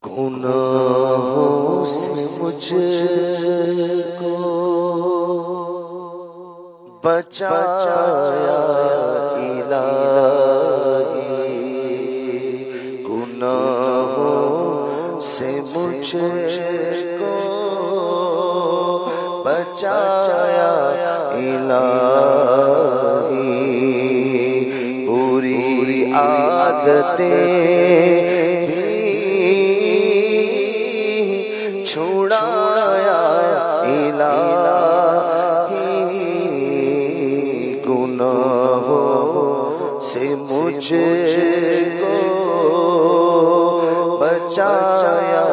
गुनाहों से मुझको बचाया इलाही, गुनाहों से मुझको बचाया इलाही, बुरी आदतें छुड़ाया इलाही, गुनाहों से मुझको बचाया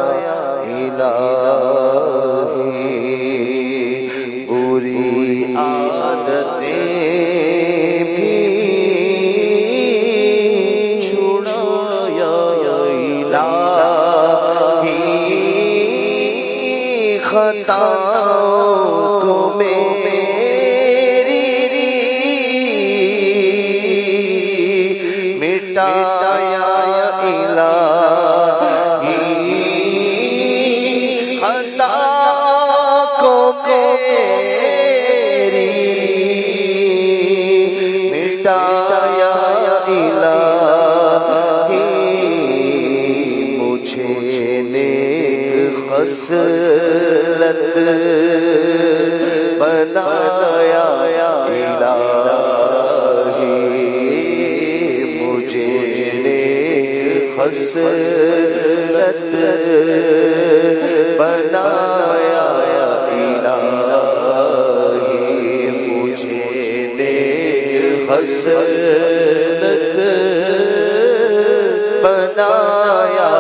इलाही, बुरी आदतें भी छुड़ाया इलाही, खताओं को मेरी मिटाया इलाही, खताओं को मेरी मिटाया इलाही, मुझे नेक खसलत बनाया इलाही, मुझे नेक खसलत बनाया इलाही, मुझे नेक खसलत बनाया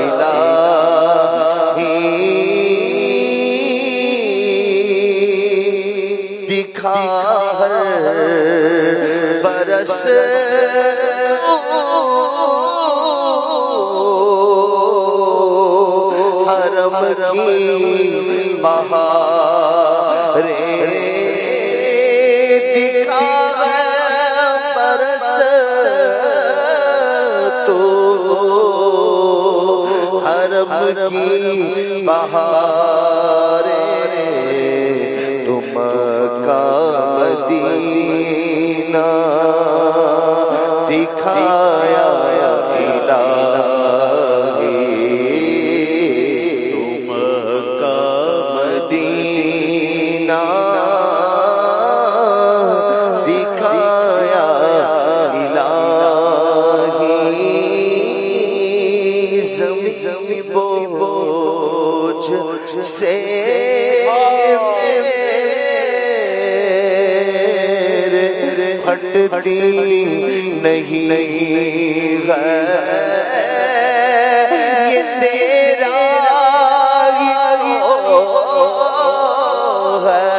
इलाही, दिखा हर बरस हरम की बहारें, दिखा बरस तो हरम की बहारें, तुम का मदीना दिखाया इलाही, तुम का मदीना दिखाया इलाही, ज़मी बोझ से फटती नहीं है ये तेरा है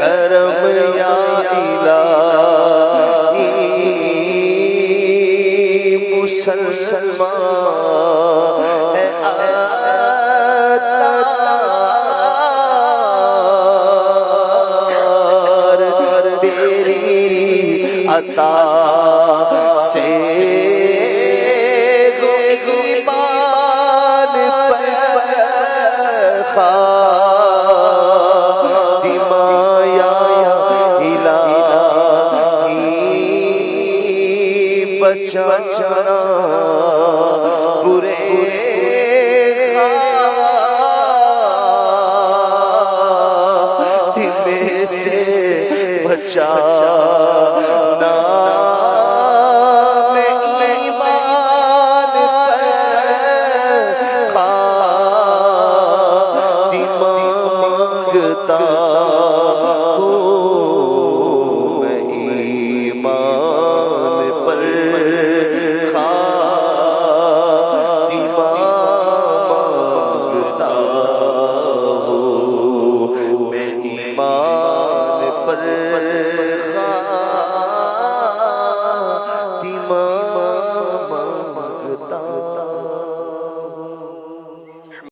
करम या इलाही, मुसलमान है अता से गुमान खातिमाया इलाही, बचा